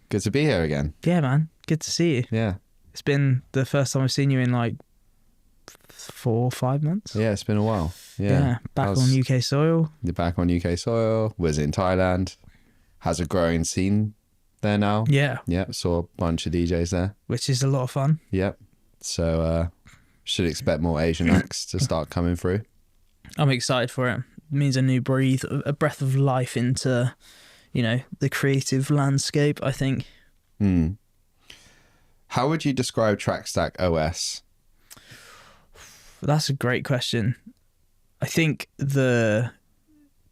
Good to be here again. Yeah, man. Good to see you. Yeah. It's been the first time I've seen you in like 4 or 5 months. Yeah, it's been a while. Yeah. Back on UK soil. You're back on UK soil. Was in Thailand. Has a growing scene there now. Yeah. Yeah. Saw a bunch of DJs there. Which is a lot of fun. Yep. So should expect more Asian acts to start coming through. I'm excited for it. It means a breath of life into, the creative landscape, I think. How would you describe Trackstack OS? That's a great question. I think the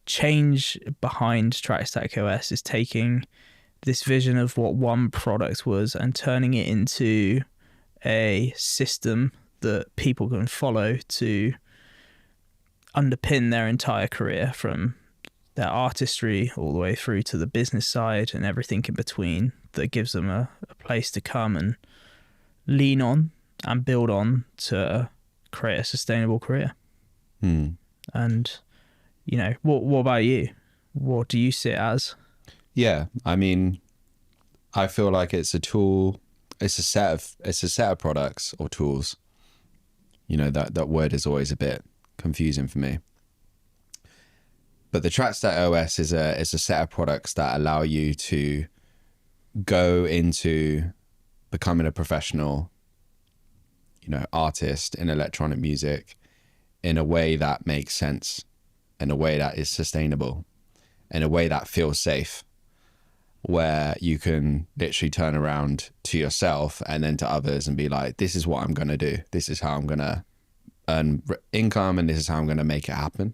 change behind Trackstack OS is taking this vision of what one product was and turning it into a system that people can follow to underpin their entire career, from their artistry all the way through to the business side and everything in between, that gives them a place to come and lean on and build on to create a sustainable career. And, what about you? What do you see it as? Yeah, I mean, I feel like it's a tool. It's a set of products or tools. That word is always a bit confusing for me. But the Trackstack OS is a set of products that allow you to go into becoming a professional, artist in electronic music in a way that makes sense, in a way that is sustainable, in a way that feels safe, where you can literally turn around to yourself and then to others and be like, this is what I'm going to do. This is how I'm going to earn income, and this is how I'm going to make it happen.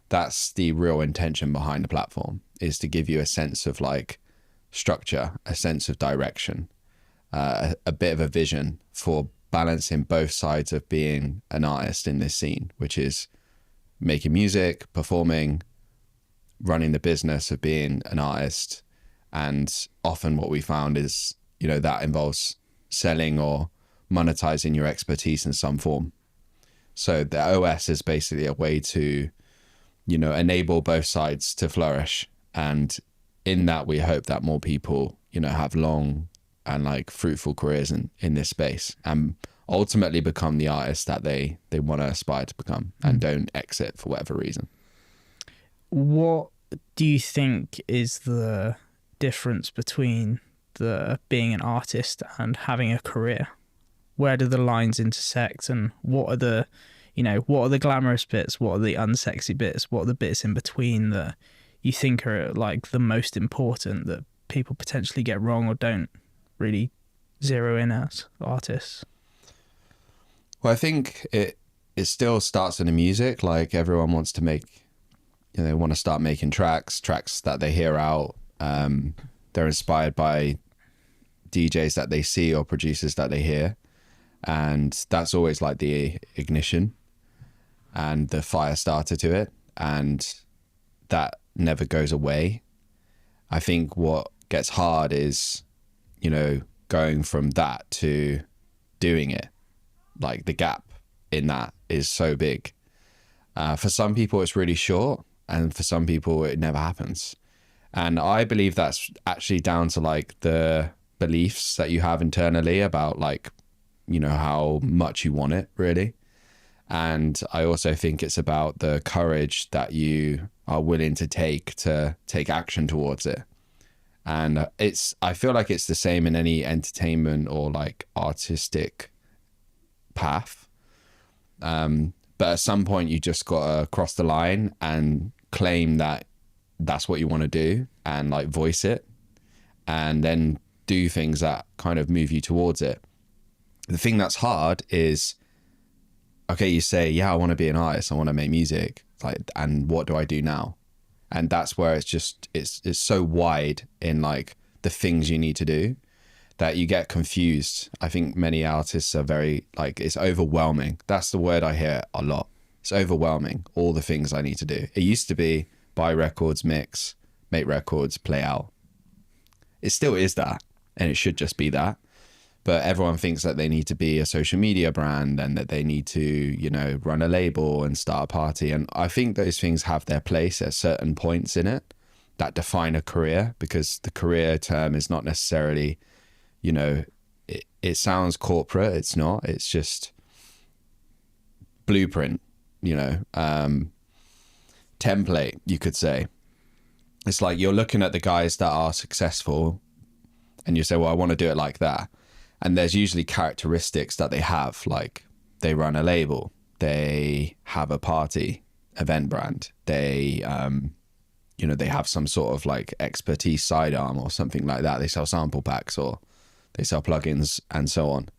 That's the real intention behind the platform, is to give you a sense of like structure, a sense of direction, a bit of a vision for balancing both sides of being an artist in this scene, which is making music, performing, running the business of being an artist. And often what we found is, that involves selling or monetizing your expertise in some form. So the OS is basically a way to, enable both sides to flourish. And in that, we hope that more people, have long and like fruitful careers in this space and ultimately become the artists that they want to aspire to become and don't exit for whatever reason. What do you think is the difference between being an artist and having a career? Where do the lines intersect, and what are the glamorous bits? What are the unsexy bits? What are the bits in between that you think are like the most important that people potentially get wrong or don't really zero in as artists? Well, I think it still starts in the music. Like, everyone wants to make, they want to start making tracks that they hear out. They're inspired by DJs that they see or producers that they hear. And that's always like the ignition and the fire starter to it. And that never goes away. I think what gets hard is, going from that to doing it. Like, the gap in that is so big. For some people, it's really short. And for some people, it never happens. And I believe that's actually down to like the beliefs that you have internally about like, how much you want it, really. And I also think it's about the courage that you are willing to take action towards it. And I feel like it's the same in any entertainment or like artistic path. But at some point you just got to cross the line and claim that that's what you want to do and like voice it, and then do things that kind of move you towards it. The thing that's hard is, okay, you say, yeah, I want to be an artist, I want to make music, like, and what do I do now? And that's where it's so wide in like the things you need to do that you get confused. I think many artists are very like, it's overwhelming. That's the word I hear a lot. It's overwhelming, all the things I need to do. It used to be buy records, mix, make records, play out. It still is that, and it should just be that. But everyone thinks that they need to be a social media brand and that they need to, run a label and start a party. And I think those things have their place at certain points in it. that define a career, because the career term is not necessarily, you know, it sounds corporate. It's not. It's just blueprint, you know, template, you could say. It's like you're looking at the guys that are successful and you say, well, I want to do it like that. And there's usually characteristics that they have, like they run a label, they have a party event brand, they, you know, they have some sort of like expertise sidearm or something like that. They sell sample packs or they sell plugins and so on.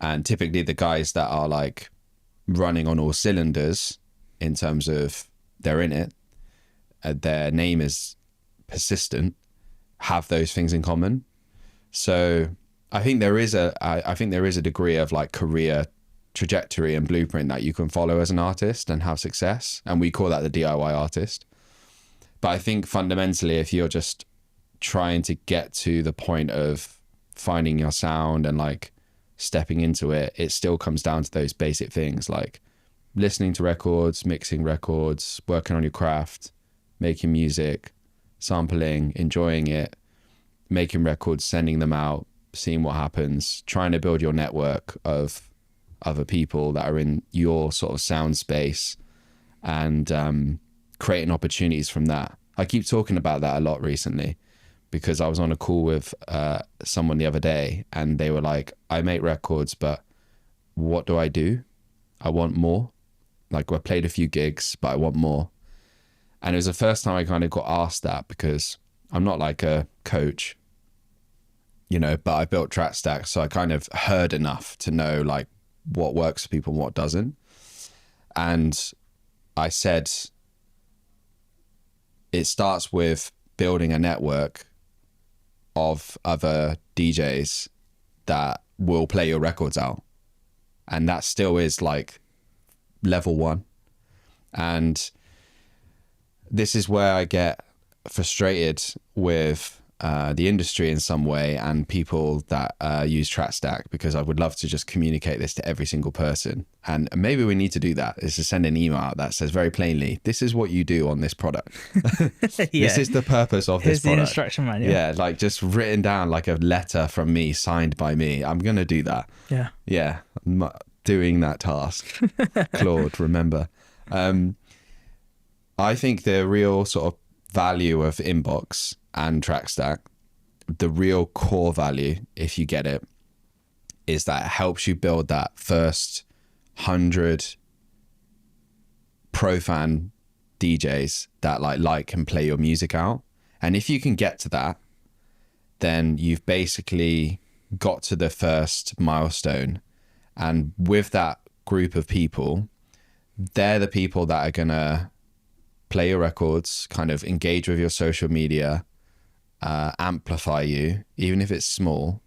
And typically the guys that are like running on all cylinders in terms of they're in it, their name is persistent, have those things in common. So I think there is a degree of like career trajectory and blueprint that you can follow as an artist and have success. And we call that the DIY artist. But I think fundamentally, if you're just trying to get to the point of finding your sound and like stepping into it, it still comes down to those basic things like listening to records, mixing records, working on your craft, making music, sampling, enjoying it, making records, sending them out, seeing what happens, trying to build your network of other people that are in your sort of sound space, and creating opportunities from that. I keep talking about that a lot recently because I was on a call with someone the other day and they were like, I make records, but what do I do? I want more. Like, I played a few gigs, but I want more. And it was the first time I kind of got asked that, because I'm not like a coach, you know, but I built Trackstack, so I kind of heard enough to know like what works for people and what doesn't. And I said, it starts with building a network of other DJs that will play your records out. And that still is like level one. And this is where I get frustrated with the industry in some way and people that use Trackstack, because I would love to just communicate this to every single person. And maybe we need to do that, is to send an email out that says very plainly, this is what you do on this product. Yeah. This is the purpose of Here's this product. the instruction manual. Yeah, like just written down like a letter from me, signed by me. I'm going to do that. Yeah. Yeah, I'm doing that task. Claude, remember. I think the real sort of value of Inbox and Trackstack, the real core value, if you get it, is that it helps you build that first 100 pro fan DJs that like and play your music out. And if you can get to that, then you've basically got to the first milestone. And with that group of people, they're the people that are gonna play your records, kind of engage with your social media, amplify you, even if it's small.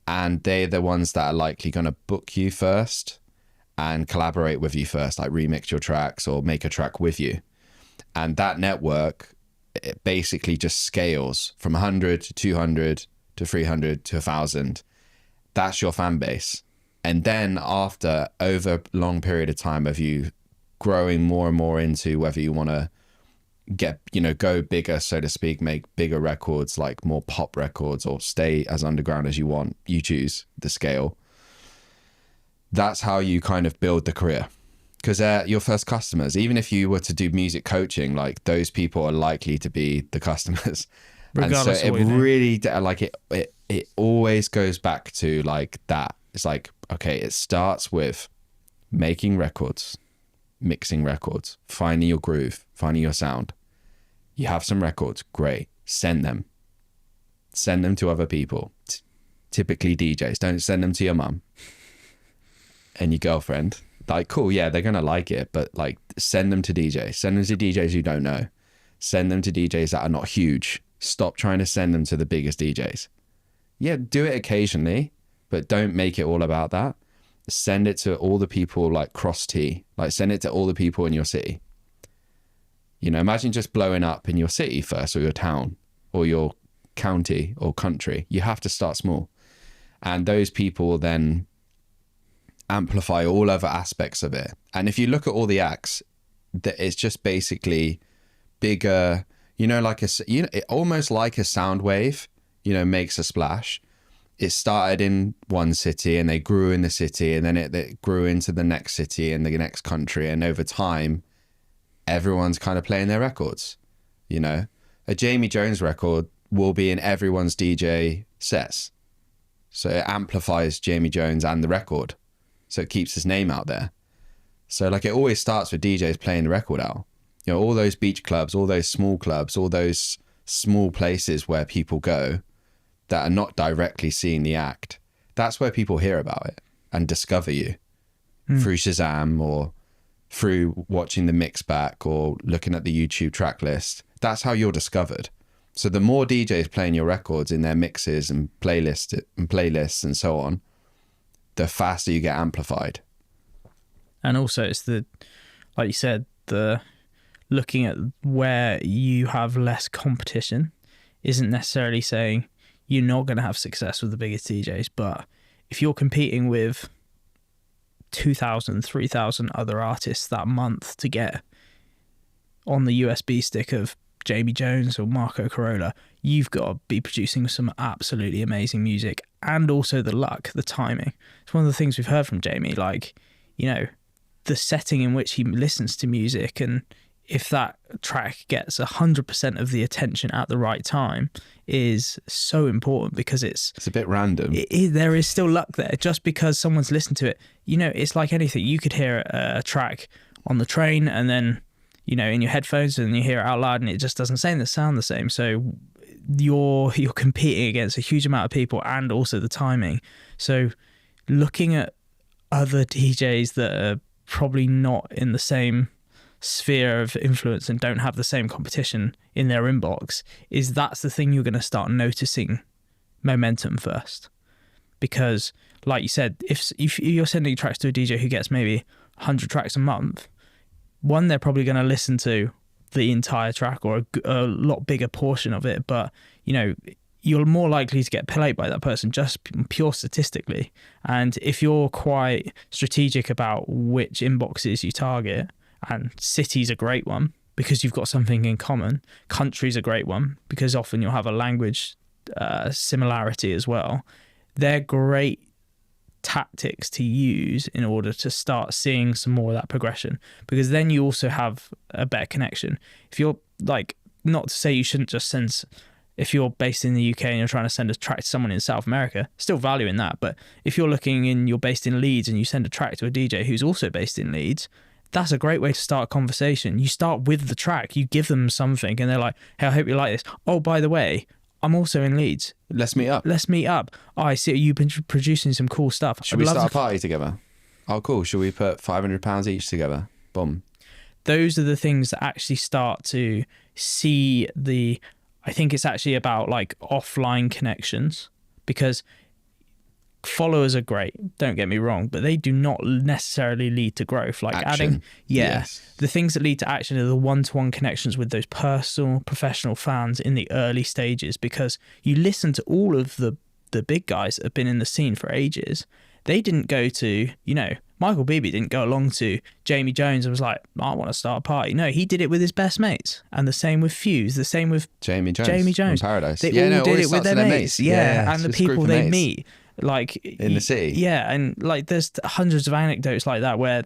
And they're the ones that are likely going to book you first and collaborate with you first, like remix your tracks or make a track with you. And that network, it basically just scales from 100 to 200 to 300 to 1,000. That's your fan base. And then after, over a long period of time of you growing more and more into whether you want to get, you know, go bigger, so to speak, make bigger records, like more pop records, or stay as underground as you want, you choose the scale. That's how you kind of build the career, because they're your first customers. Even if you were to do music coaching, like those people are likely to be the customers. Regardless and so of it what you really like it always goes back to like that. It's like, okay, it starts with making records, mixing records, finding your groove, finding your sound. You have some records, great. Send them to other people, typically DJs. Don't send them to your mum and your girlfriend. Like, cool, yeah, they're gonna like it, but like, send them to DJs. Send them to DJs you don't know. Send them to DJs that are not huge. Stop trying to send them to the biggest DJs. Yeah, do it occasionally, but don't make it all about that. Send it to all the people, like cross T, like send it to all the people in your city. You know, imagine just blowing up in your city first, or your town, or your county or country. You have to start small. And those people will then amplify all other aspects of it. And if you look at all the acts, that it's just basically bigger, You know, almost like a sound wave, makes a splash. It started in one city and they grew in the city, and then it grew into the next city and the next country. And over time, everyone's kind of playing their records. A Jamie Jones record will be in everyone's DJ sets. So it amplifies Jamie Jones and the record. So it keeps his name out there. So like it always starts with DJs playing the record out. All those beach clubs, all those small clubs, all those small places where people go that are not directly seeing the act. That's where people hear about it and discover you through Shazam or through watching the mix back or looking at the YouTube track list. That's how you're discovered. So the more DJs playing your records in their mixes and playlists and so on, the faster you get amplified. And also it's like you said, the looking at where you have less competition isn't necessarily saying you're not going to have success with the biggest DJs, but if you're competing with 2,000, 3,000 other artists that month to get on the USB stick of Jamie Jones or Marco Carola, you've got to be producing some absolutely amazing music, and also the luck, the timing. It's one of the things we've heard from Jamie, like, the setting in which he listens to music, and if that track gets 100% of the attention at the right time is so important, because it's a bit random. There is still luck there. Just because someone's listened to it, it's like anything. You could hear a track on the train and then, in your headphones, and you hear it out loud and it just doesn't sound the same. So you're competing against a huge amount of people, and also the timing. So looking at other DJs that are probably not in the same sphere of influence and don't have the same competition in their inbox, that's the thing you're going to start noticing momentum first. Because like you said, if you're sending tracks to a DJ who gets maybe 100 tracks a month, one, they're probably going to listen to the entire track or a lot bigger portion of it, but you're more likely to get played by that person just pure statistically. And if you're quite strategic about which inboxes you target, and city's a great one because you've got something in common, country's a great one because often you'll have a language similarity as well, they're great tactics to use in order to start seeing some more of that progression, because then you also have a better connection. If you're like, not to say you shouldn't just send, if you're based in the UK and you're trying to send a track to someone in South America, still value in that. But if you're you're based in Leeds and you send a track to a DJ who's also based in Leeds, that's a great way to start a conversation. You start with the track, you give them something, and they're like, hey, I hope you like this. Oh, by the way, I'm also in Leeds. Let's meet up. Oh, I see you've been producing some cool stuff. Should we start a party together? Oh, cool. Should we put £500 each together? Boom. Those are the things that actually start to see I think it's actually about like offline connections, because followers are great, don't get me wrong, but they do not necessarily lead to growth. Like action. The things that lead to action are the one-to-one connections with those personal professional fans in the early stages, because you listen to all of the big guys that have been in the scene for ages. They didn't go to, Michael Beebe didn't go along to Jamie Jones and was like, I want to start a party. No, he did it with his best mates. And the same with Fuse, the same with Jamie Jones. Paradise. They all did it with their mates. Yeah, and the people they meet. Like in the city. Yeah, and like there's hundreds of anecdotes like that where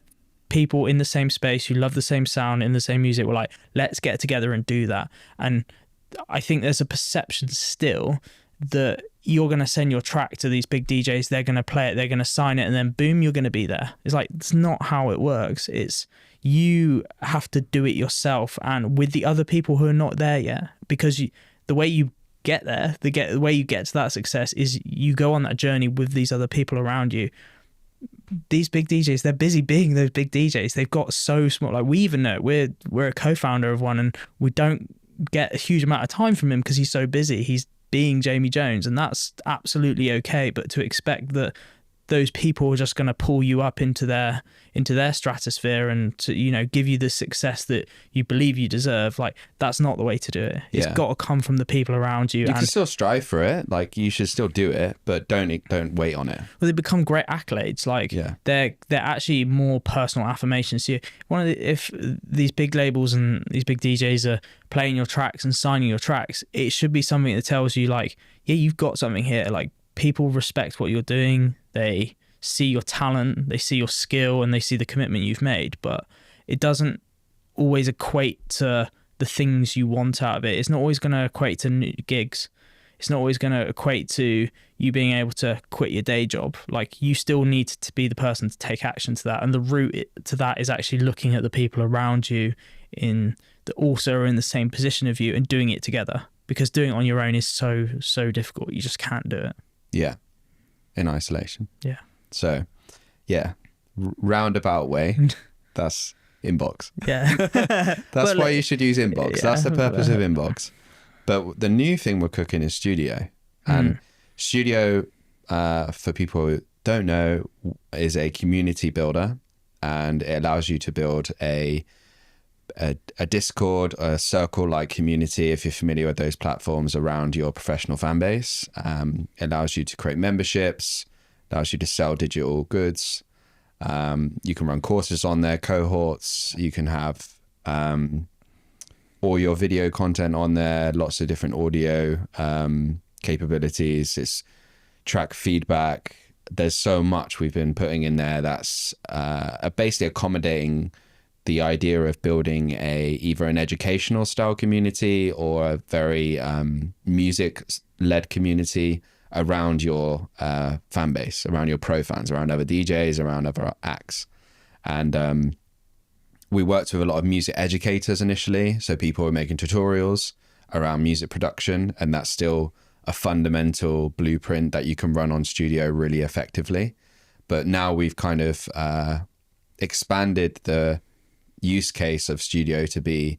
people in the same space who love the same sound in the same music were like, let's get together and do that. And I think there's a perception still that you're going to send your track to these big DJs, they're going to play it, they're going to sign it, and then boom, you're going to be there. It's like, it's not how it works. It's you have to do it yourself and with the other people who are not there yet, because the way you get there, the way you get to that success is you go on that journey with these other people around you. These big DJs, they're busy being those big DJs. They've got so small, like we even know we're a co-founder of one and we don't get a huge amount of time from him because he's so busy. He's being Jamie Jones, and that's absolutely okay. But to expect that those people are just going to pull you up into their stratosphere and to, you know, give you the success that you believe you deserve. Like, that's not the way to do it. It's got to come from the people around you. You can still strive for it. Like, you should still do it, but don't wait on it. Well, they become great accolades. Like, they're actually more personal affirmations to you. If these big labels and these big DJs are playing your tracks and signing your tracks, it should be something that tells you, like, yeah, you've got something here. Like, people respect what you're doing. They see your talent, they see your skill, and they see the commitment you've made. But it doesn't always equate to the things you want out of it. It's not always going to equate to new gigs. It's not always going to equate to you being able to quit your day job. Like, you still need to be the person to take action to that. And the route to that is actually looking at the people around you that also are in the same position of you and doing it together. Because doing it on your own is so difficult. You just can't do it. Yeah. In isolation. Yeah. So, yeah, roundabout way, that's Inbox. Yeah. That's why you should use Inbox. Yeah. That's the purpose of Inbox. But the new thing we're cooking is Studio. And Studio, for people who don't know, is a community builder, and it allows you to build a Discord, a circle-like community, if you're familiar with those platforms, around your professional fan base. It allows you to create memberships, allows you to sell digital goods. You can run courses on there, cohorts. You can have all your video content on there, lots of different audio capabilities. It's track feedback. There's so much we've been putting in there that's basically accommodating the idea of building either an educational style community or a very music-led community around your fan base, around your pro fans, around other DJs, around other acts. And we worked with a lot of music educators initially. So people were making tutorials around music production, and that's still a fundamental blueprint that you can run on Studio really effectively. But now we've kind of expanded the use case of Studio to be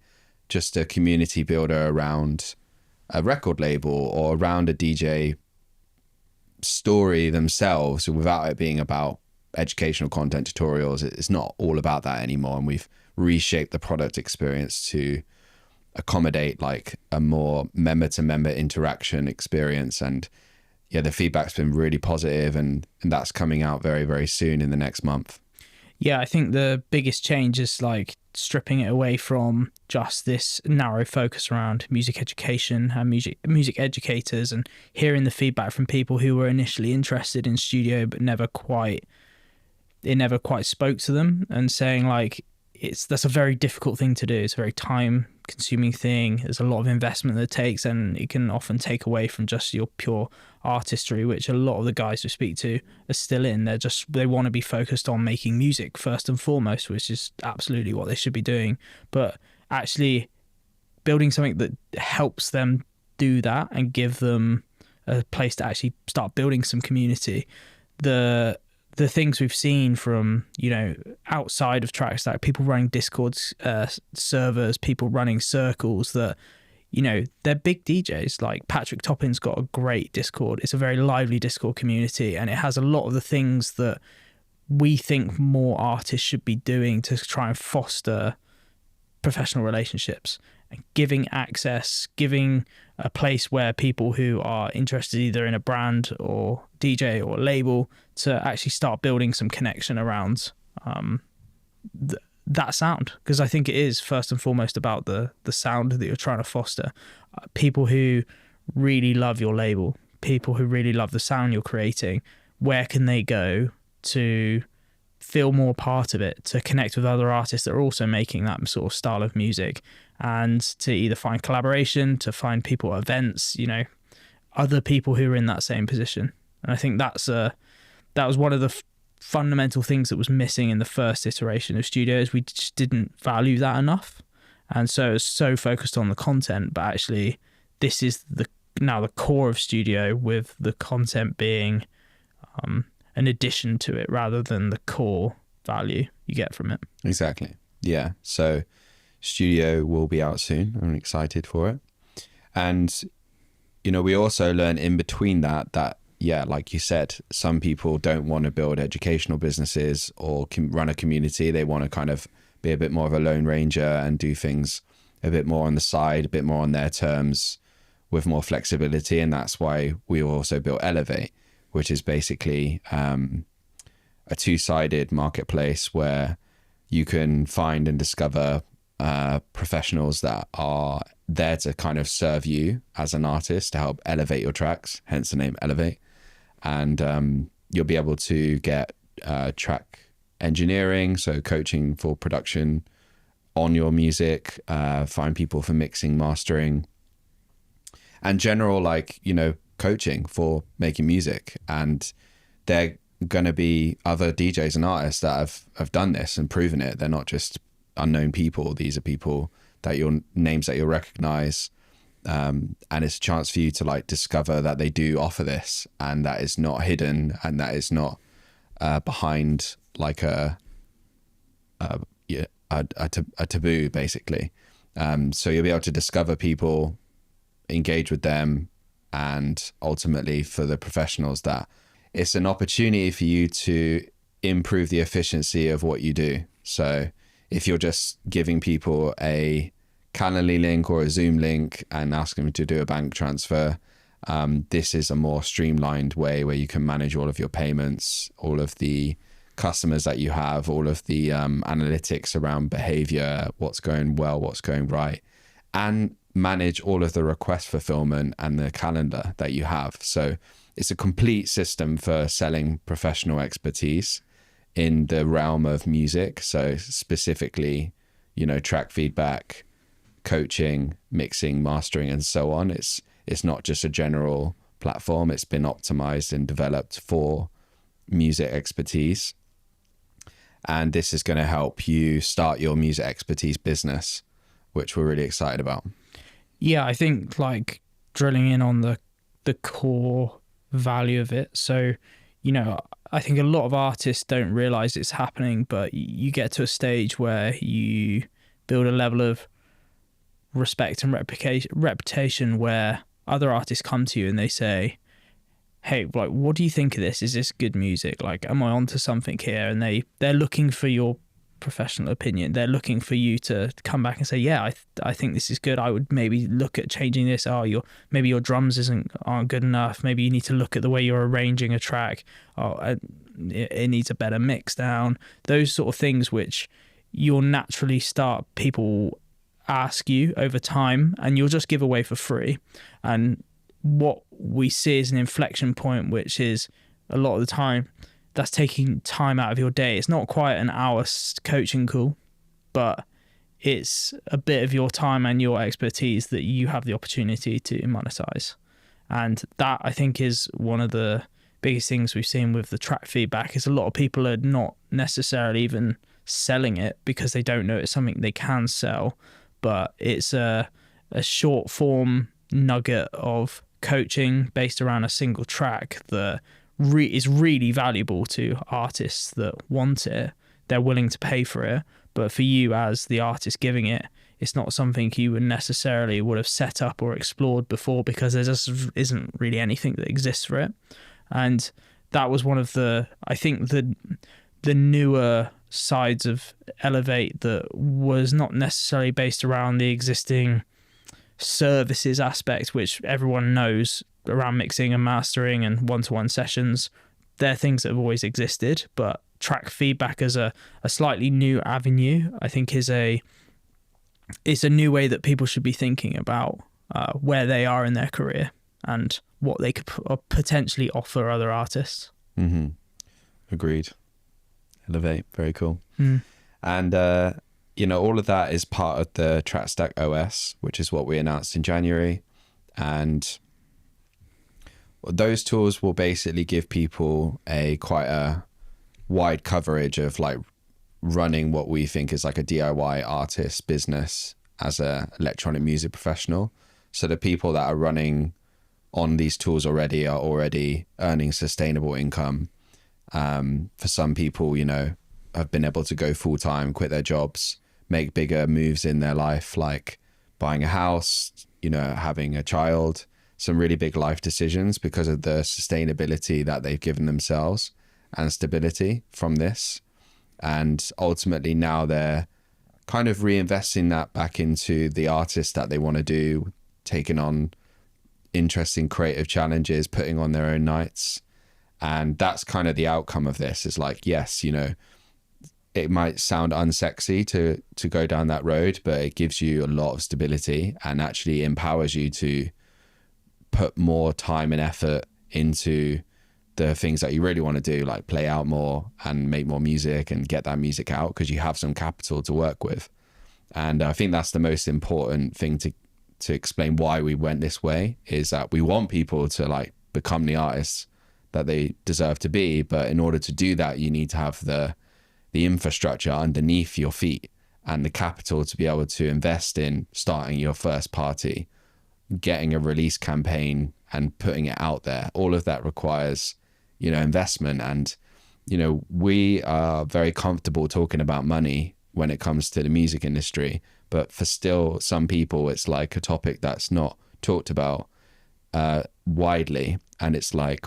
just a community builder around a record label or around a DJ story themselves, without it being about educational content tutorials. It's not all about that anymore, and we've reshaped the product experience to accommodate like a more member to member interaction experience. And yeah, the feedback's been really positive, and that's coming out very, very soon in the next month. Yeah, I think the biggest change is like stripping it away from just this narrow focus around music education and music educators, and hearing the feedback from people who were initially interested in Studio but never quite spoke to them, and saying like that's a very difficult thing to do. It's a very time consuming thing. There's a lot of investment that it takes, and it can often take away from just your pure artistry, which a lot of the guys we speak to are still in. They want to be focused on making music first and foremost, which is absolutely what they should be doing. But actually building something that helps them do that and give them a place to actually start building some community. The things we've seen from, you know, outside of Trackstack, people running Discord servers, people running circles that, you know, they're big DJs. Like Patrick Toppin's got a great Discord. It's a very lively Discord community, and it has a lot of the things that we think more artists should be doing to try and foster professional relationships, and giving access, giving a place where people who are interested either in a brand or DJ or label to actually start building some connection around that sound. Because I think it is first and foremost about the sound that you're trying to foster. People who really love your label, people who really love the sound you're creating, where can they go to feel more part of it, to connect with other artists that are also making that sort of style of music, and to either find collaboration, to find people at events, you know, other people who are in that same position. And I think that was one of the fundamental things that was missing in the first iteration of Studios. We just didn't value that enough, and so it was so focused on the content. But actually, this is now the core of Studio, with the content being an addition to it rather than the core value you get from it. Exactly. Yeah. So Studio will be out soon. I'm excited for it. And, you know, we also learn in between that yeah, like you said, some people don't want to build educational businesses or run a community. They want to kind of be a bit more of a lone ranger and do things a bit more on the side, a bit more on their terms with more flexibility. And that's why we also built Elevate, which is basically a two-sided marketplace where you can find and discover professionals that are there to kind of serve you as an artist to help elevate your tracks, hence the name Elevate. And you'll be able to get track engineering, so coaching for production on your music, find people for mixing, mastering, and general, like, you know, coaching for making music. And they're going to be other DJs and artists that have done this and proven it. They're not just unknown people. These are people that your names that you'll recognize. And it's a chance for you to like discover that they do offer this, and that is not hidden, and that is not behind like a taboo, basically. So you'll be able to discover people, engage with them, and ultimately for the professionals, that it's an opportunity for you to improve the efficiency of what you do. So if you're just giving people a Calendly link or a Zoom link and asking them to do a bank transfer, this is a more streamlined way where you can manage all of your payments, all of the customers that you have, all of the analytics around behavior, what's going well, what's going right, and manage all of the request fulfillment and the calendar that you have. So it's a complete system for selling professional expertise in the realm of music. So specifically, you know, track feedback, coaching, mixing, mastering, and so on. It's not just a general platform. It's been optimized and developed for music expertise. And this is going to help you start your music expertise business, which we're really excited about. Yeah, I think like drilling in on the core value of it. So, you know, I think a lot of artists don't realize it's happening, but you get to a stage where you build a level of respect and reputation where other artists come to you and they say, hey, like, what do you think of this? Is this good music? Like, am I onto something here? And they're looking for your professional opinion. They're looking for you to come back and say, yeah, I think this is good. I would maybe look at changing this. Maybe your drums aren't good enough. Maybe you need to look at the way you're arranging a track. It needs a better mix down. Those sort of things which you'll naturally start, people ask you over time, and you'll just give away for free. And what we see is an inflection point, which is a lot of the time that's taking time out of your day. It's not quite an hour coaching call, but it's a bit of your time and your expertise that you have the opportunity to monetize. And that, I think, is one of the biggest things we've seen with the track feedback, is a lot of people are not necessarily even selling it because they don't know it's something they can sell, but it's a short form nugget of coaching based around a single track that is really valuable to artists that want it. They're willing to pay for it, but for you as the artist giving it, it's not something you would have set up or explored before, because there just isn't really anything that exists for it. And that was one of I think the newer sides of Elevate that was not necessarily based around the existing services aspect, which everyone knows around mixing and mastering and one-to-one sessions. They're things that have always existed, but track feedback as a slightly new avenue, I think it's a new way that people should be thinking about where they are in their career and what they could potentially offer other artists. Mm-hmm. Agreed. Elevate, very cool. And all of that is part of the Trackstack OS, which is what we announced in January. And those tools will basically give people quite a wide coverage of like running what we think is like a DIY artist business as a electronic music professional. So the people that are running on these tools already are already earning sustainable income. For some people, have been able to go full time, quit their jobs, make bigger moves in their life, like buying a house, having a child. some really big life decisions because of the sustainability that they've given themselves and stability from this. And ultimately now they're kind of reinvesting that back into the artists that they want to do, taking on interesting creative challenges, putting on their own nights. And that's kind of the outcome of this. Is like, yes, you know, it might sound unsexy to go down that road, but it gives you a lot of stability and actually empowers you to put more time and effort into the things that you really want to do, like play out more and make more music and get that music out, because you have some capital to work with. And I think that's the most important thing to explain why we went this way, is that we want people to like become the artists that they deserve to be. But in order to do that, you need to have the infrastructure underneath your feet and the capital to be able to invest in starting your first party, getting a release campaign and putting it out there. All of that requires, you know, investment. And, you know, we are very comfortable talking about money when it comes to the music industry, but for still some people, it's like a topic that's not talked about widely. And it's like,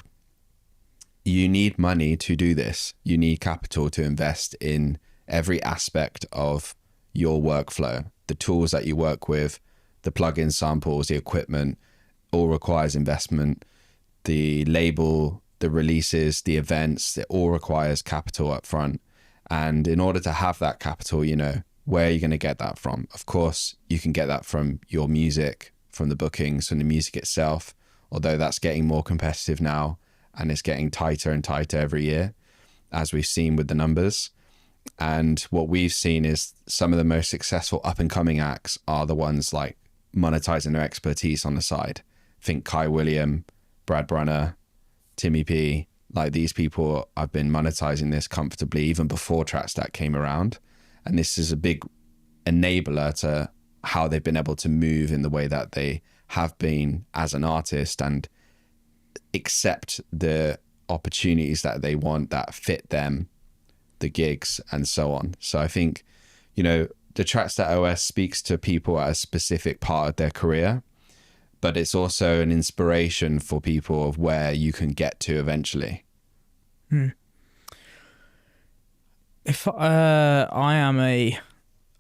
you need money to do this. You need capital to invest in every aspect of your workflow. The tools that you work with, the plugin samples, the equipment, all requires investment. The label, the releases, the events, it all requires capital up front. And in order to have that capital, you know, where are you going to get that from? Of course, you can get that from your music, from the bookings, from the music itself, although that's getting more competitive now and it's getting tighter and tighter every year, as we've seen with the numbers. And what we've seen is some of the most successful up and coming acts are the ones like monetizing their expertise on the side. Think Kai William, Brad Brunner, Timmy P. Like, these people have been monetizing this comfortably even before Trackstack came around. And this is a big enabler to how they've been able to move in the way that they have been as an artist and accept the opportunities that they want that fit them, the gigs and so on. So I think, you know, the Trackstack OS speaks to people at a specific part of their career, but it's also an inspiration for people of where you can get to eventually. If I am a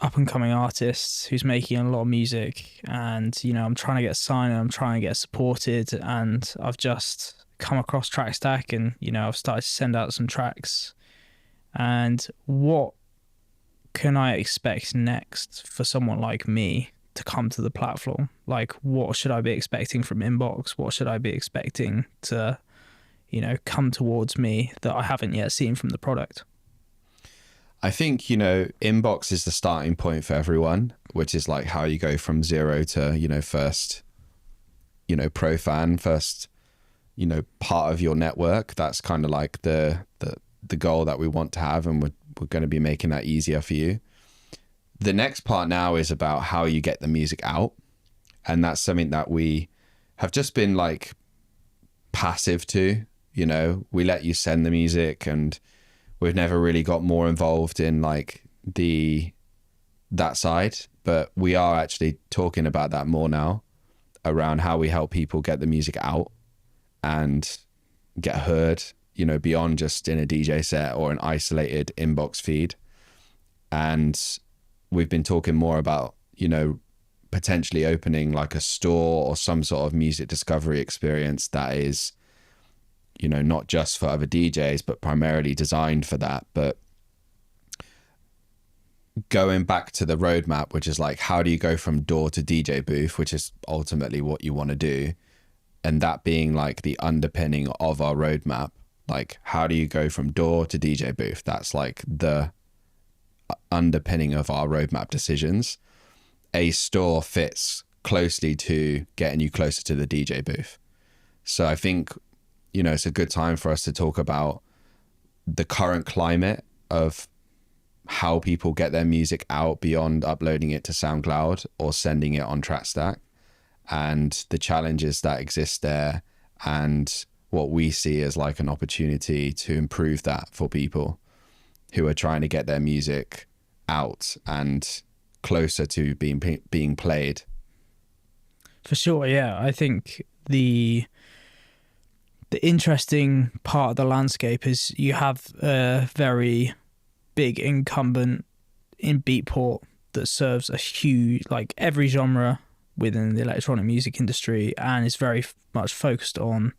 up and coming artist who's making a lot of music, and you know, I'm trying to get signed and I'm trying to get supported, and I've just come across Trackstack and, you know, I've started to send out some tracks, and what can I expect next for someone like me to come to the platform? Like, what should I be expecting from Inbox? What should I be expecting to, you know, come towards me that I haven't yet seen from the product? I think, you know, Inbox is the starting point for everyone, which is like how you go from zero to, you know, first, you know, pro fan, first, you know, part of your network. That's kind of like the goal that we want to have, and we're going to be making that easier for you. The next part now is about how you get the music out. And that's something that we have just been like passive to, you know, we let you send the music and we've never really got more involved in like that side, but we are actually talking about that more now, around how we help people get the music out and get heard, you know, beyond just in a DJ set or an isolated Inbox feed. And we've been talking more about, you know, potentially opening like a store or some sort of music discovery experience that is, you know, not just for other DJs, but primarily designed for that. But going back to the roadmap, which is like, how do you go from door to DJ booth, which is ultimately what you want to do. And that being like the underpinning of our roadmap, like how do you go from door to DJ booth? That's like the underpinning of our roadmap decisions. A store fits closely to getting you closer to the DJ booth. So I think, you know, it's a good time for us to talk about the current climate of how people get their music out beyond uploading it to SoundCloud or sending it on Trackstack, and the challenges that exist there, and what we see as like an opportunity to improve that for people who are trying to get their music out and closer to being played. For sure, yeah. I think the interesting part of the landscape is you have a very big incumbent in Beatport that serves a huge, like every genre within the electronic music industry, and is very much focused on,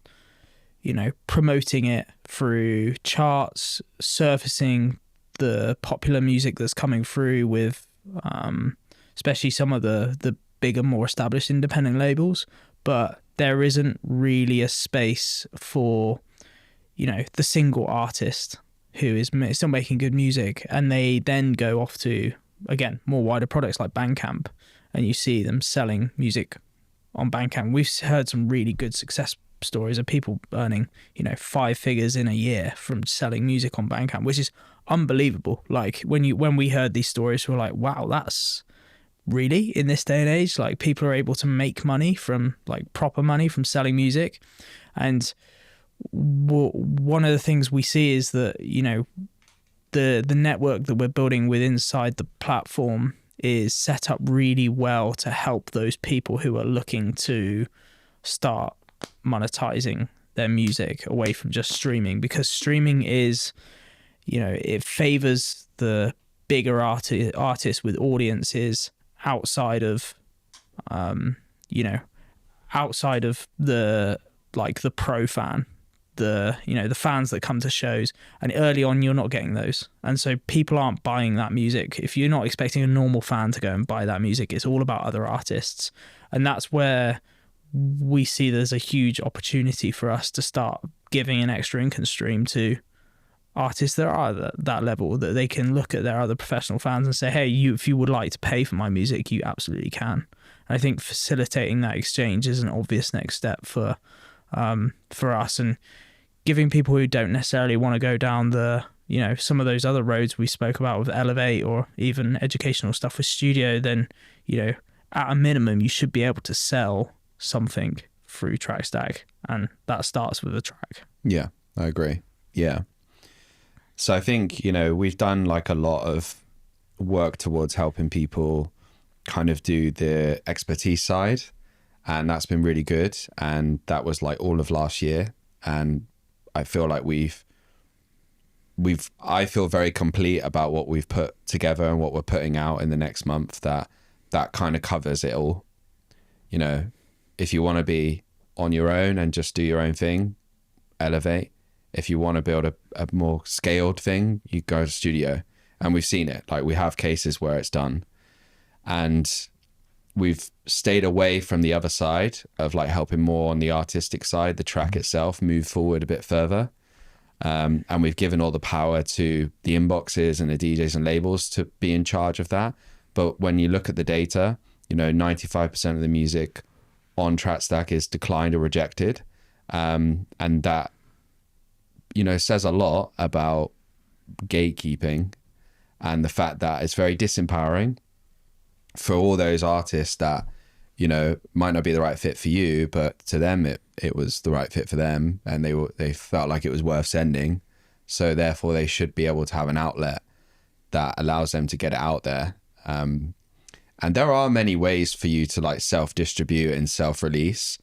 you know, promoting it through charts, surfacing the popular music that's coming through with especially some of the bigger, more established independent labels. But there isn't really a space for, you know, the single artist who is still making good music, and they then go off to, again, more wider products like Bandcamp, and you see them selling music on Bandcamp. We've heard some really good success stories of people earning, you know, 5 figures in a year from selling music on Bandcamp, which is unbelievable. Like when we heard these stories, we were like, wow, that's really, in this day and age, like people are able to make money from, like, proper money from selling music. And one of the things we see is that, you know, the network that we're building with inside the platform is set up really well to help those people who are looking to start monetizing their music away from just streaming, because streaming is, you know, it favors the bigger artists with audiences outside of you know, outside of the, like, the pro fan, the, you know, the fans that come to shows. And early on you're not getting those, and so people aren't buying that music. If you're not expecting a normal fan to go and buy that music, it's all about other artists. And that's where we see there's a huge opportunity for us to start giving an extra income stream to artists that are at that level, that they can look at their other professional fans and say, hey, if you would like to pay for my music, you absolutely can. And I think facilitating that exchange is an obvious next step for us, and giving people who don't necessarily want to go down the, you know, some of those other roads we spoke about with Elevate, or even educational stuff with Studio, then, you know, at a minimum you should be able to sell something through Trackstack, and that starts with a track. Yeah, I agree. Yeah. So I think, you know, we've done like a lot of work towards helping people kind of do the expertise side, and that's been really good. And that was like all of last year. And I feel like I feel very complete about what we've put together and what we're putting out in the next month, that kind of covers it all. You know, if you want to be on your own and just do your own thing, Elevate. If you want to build a more scaled thing, you go to Studio. And we've seen it. Like, we have cases where it's done. And we've stayed away from the other side of, like, helping more on the artistic side, the track itself, move forward a bit further. And we've given all the power to the inboxes and the DJs and labels to be in charge of that. But when you look at the data, you know, 95% of the music on Trackstack is declined or rejected. And that, you know, says a lot about gatekeeping, and the fact that it's very disempowering for all those artists that, you know, might not be the right fit for you, but to them it was the right fit for them, and they felt like it was worth sending. So therefore they should be able to have an outlet that allows them to get it out there. And there are many ways for you to, like, self-distribute and self-release.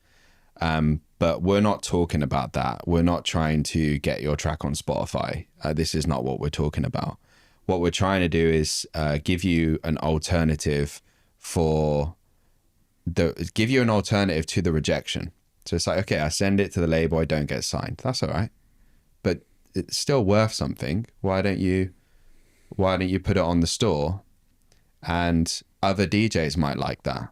But we're not talking about that. We're not trying to get your track on Spotify. This is not what we're talking about. What we're trying to do is give you an alternative to the rejection. So it's like, okay, I send it to the label, I don't get signed. That's all right. But it's still worth something. Why don't you put it on the store? And other DJs might like that.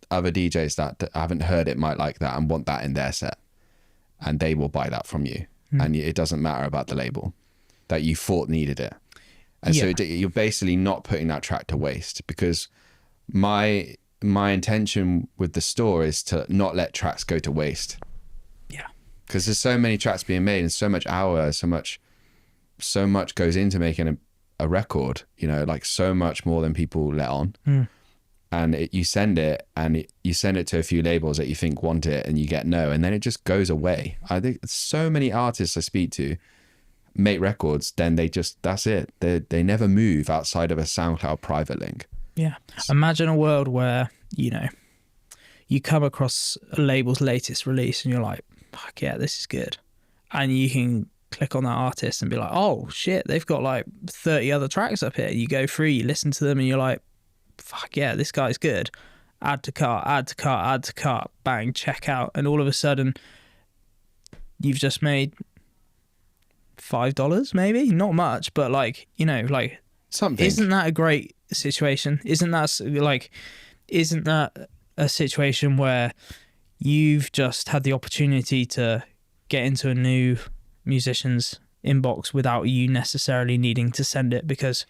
Other DJs that haven't heard it might like that and want that in their set, and they will buy that from you. And it doesn't matter about the label that you thought needed it. And so you're basically not putting that track to waste, because my intention with the store is to not let tracks go to waste. Yeah. Because there's so many tracks being made, and so much hour, so much goes into making a record, you know, like so much more than people let on. And you send it to a few labels that you think want it, and you get no, and then it just goes away. I think so many artists I speak to make records, then that's it. They never move outside of a SoundCloud private link. Yeah. Imagine a world where, you know, you come across a label's latest release and you're like, fuck yeah, this is good. And you can click on that artist and be like, oh shit, they've got like 30 other tracks up here. You go through, you listen to them and you're like, fuck yeah, this guy's good. Add to cart, add to cart, add to cart, bang, check out. And all of a sudden you've just made $5 maybe, not much, but like, you know, like something. Isn't that a great situation? Isn't that a situation where you've just had the opportunity to get into a new musician's inbox without you necessarily needing to send it? Because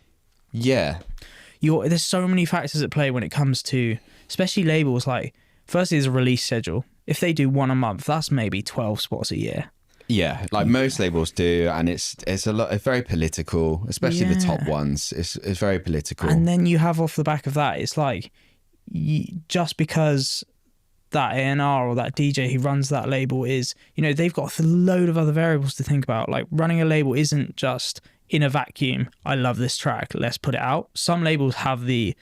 there's so many factors at play when it comes to, especially labels. Like, firstly, there's a release schedule. If they do one a month, that's maybe 12 spots a year. Yeah, like most labels do, and it's very political, especially the top ones. It's very political. And then you have off the back of that, it's like, just because that A&R or that DJ who runs that label is, you know, they've got a load of other variables to think about. Like, running a label isn't just in a vacuum, I love this track, let's put it out. Some labels have the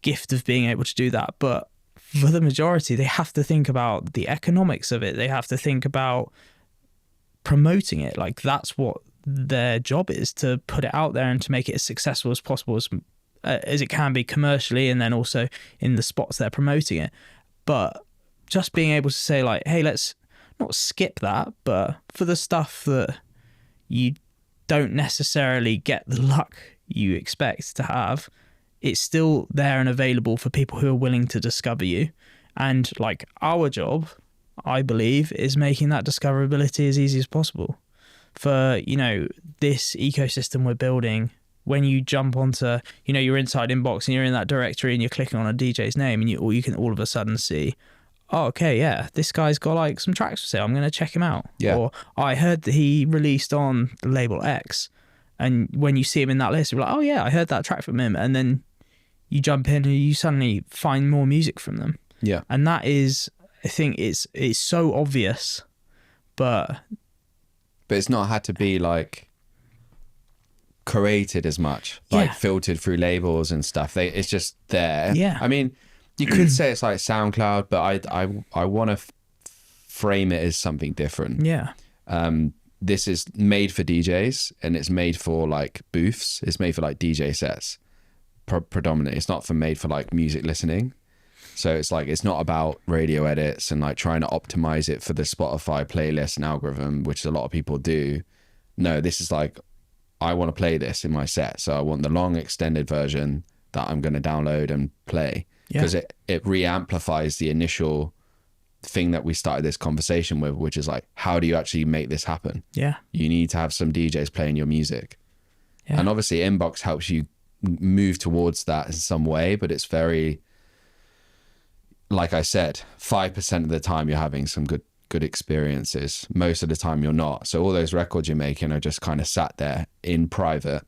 gift of being able to do that, but for the majority, they have to think about the economics of it. They have to think about promoting it. Like, that's what their job is, to put it out there and to make it as successful as possible as it can be commercially, and then also in the spots they're promoting it. But just being able to say like, hey, let's not skip that, but for the stuff that you don't necessarily get the luck you expect to have, it's still there and available for people who are willing to discover you. And like, our job, I believe, is making that discoverability as easy as possible for, you know, this ecosystem we're building. When you jump onto, you know, your inside inbox and you're in that directory and you're clicking on a DJ's name, and you can all of a sudden see, oh, okay, yeah, this guy's got like some tracks for sale, I'm going to check him out. Yeah. Or I heard that he released on the label X, and when you see him in that list, you're like, oh yeah, I heard that track from him. And then you jump in and you suddenly find more music from them. Yeah. And that is, I think it's so obvious, but it's not had to be like curated as much, like filtered through labels and stuff. It's just there. Yeah. I mean, you could say it's like SoundCloud, but I want to frame it as something different. Yeah. This is made for DJs, and it's made for like booths. It's made for like DJ sets predominantly. It's not made for like music listening. So it's like, it's not about radio edits and like trying to optimize it for the Spotify playlist and algorithm, which a lot of people do. No, this is like, I want to play this in my set. So I want the long extended version that I'm going to download and play, because it re-amplifies the initial thing that we started this conversation with, which is like, how do you actually make this happen? Yeah. You need to have some DJs playing your music. Yeah. And obviously Inbox helps you move towards that in some way, but it's very, like I said, 5% of the time you're having some good experiences. Most of the time you're not. So all those records you're making are just kind of sat there in private,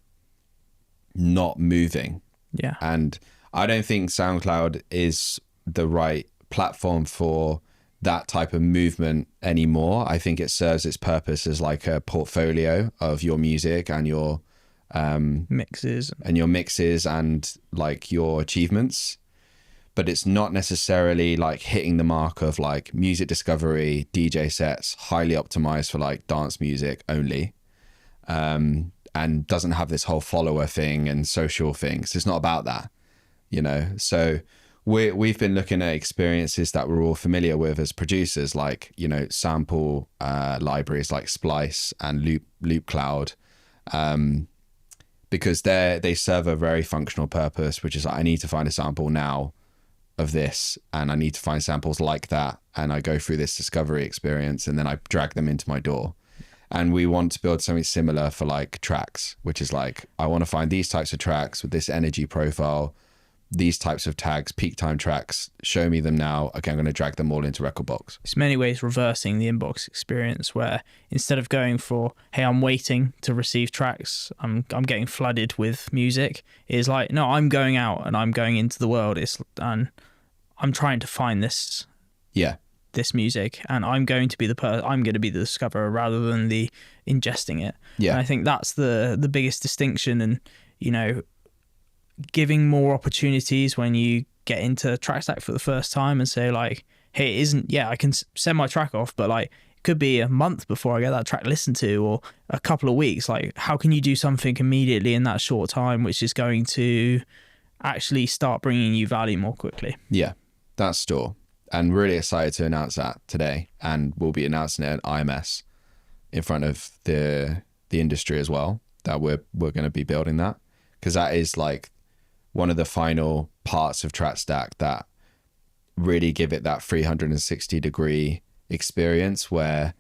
not moving. Yeah. And I don't think SoundCloud is the right platform for that type of movement anymore. I think it serves its purpose as like a portfolio of your music and your mixes and like your achievements. But it's not necessarily like hitting the mark of like music discovery, DJ sets, highly optimized for like dance music only, and doesn't have this whole follower thing and social things. It's not about that, you know. So we've been looking at experiences that we're all familiar with as producers, like, you know, sample libraries like Splice and Loop Cloud, because they serve a very functional purpose, which is like, I need to find a sample now of this, and I need to find samples like that, and I go through this discovery experience, and then I drag them into my DAW. And we want to build something similar for like tracks, which is like, I want to find these types of tracks with this energy profile, these types of tags, peak time tracks, show me them now. Okay, I'm going to drag them all into Rekordbox. It's many ways reversing the inbox experience, where instead of going for, hey, I'm waiting to receive tracks, I'm getting flooded with music, is like, no, I'm going out and I'm going into the world. And I'm trying to find this music, and I'm going to be the discoverer rather than the ingesting it. Yeah. And I think that's the biggest distinction, and, you know, giving more opportunities when you get into Trackstack for the first time and say like, hey, it isn't, yeah, I can send my track off, but like it could be a month before I get that track listened to, or a couple of weeks. Like, how can you do something immediately in that short time which is going to actually start bringing you value more quickly? Yeah, that's Store. And really excited to announce that today, and we'll be announcing it at IMS in front of the industry as well, that we're going to be building that, because that is like one of the final parts of Trackstack that really give it that 360 degree experience, where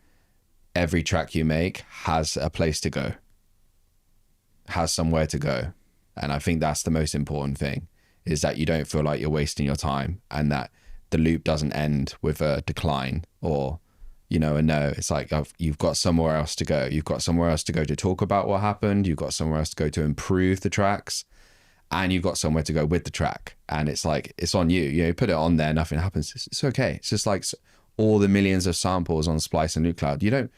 every track you make has a place to go, has somewhere to go. And I think that's the most important thing, is that you don't feel like you're wasting your time, and that the loop doesn't end with a decline or, you know, a no. It's like you've got somewhere else to go. You've got somewhere else to go to talk about what happened. You've got somewhere else to go to improve the tracks, and you've got somewhere to go with the track. And it's like, it's on you. You know, you put it on there, nothing happens. It's okay. It's just like all the millions of samples on Splice and SoundCloud.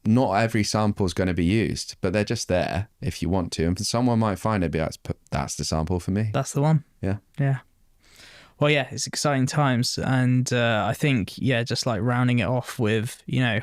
Not every sample is going to be used, but they're just there if you want to. And someone might find it, be like, that's the sample for me. That's the one. Yeah. Yeah. Well, yeah, it's exciting times. And I think, yeah, just like rounding it off with, you know,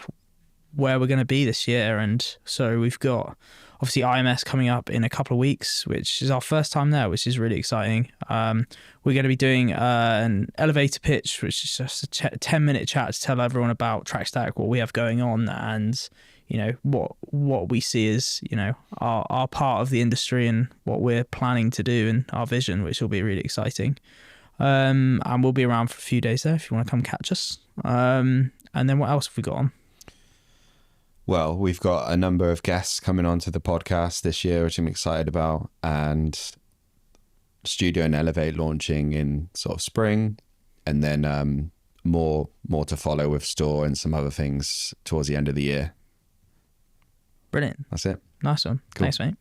where we're going to be this year. And so we've got obviously IMS coming up in a couple of weeks, which is our first time there, which is really exciting. We're going to be doing an elevator pitch, which is just a 10-minute chat to tell everyone about Trackstack, what we have going on, and, you know, what we see as, you know, our part of the industry and what we're planning to do and our vision, which will be really exciting. And we'll be around for a few days there if you want to come catch us. And then what else have we got on? Well, we've got a number of guests coming onto the podcast this year, which I'm excited about, and Studio and Elevate launching in sort of spring, and then more to follow with Store and some other things towards the end of the year. Brilliant. That's it. Nice one. Cool. Thanks, mate.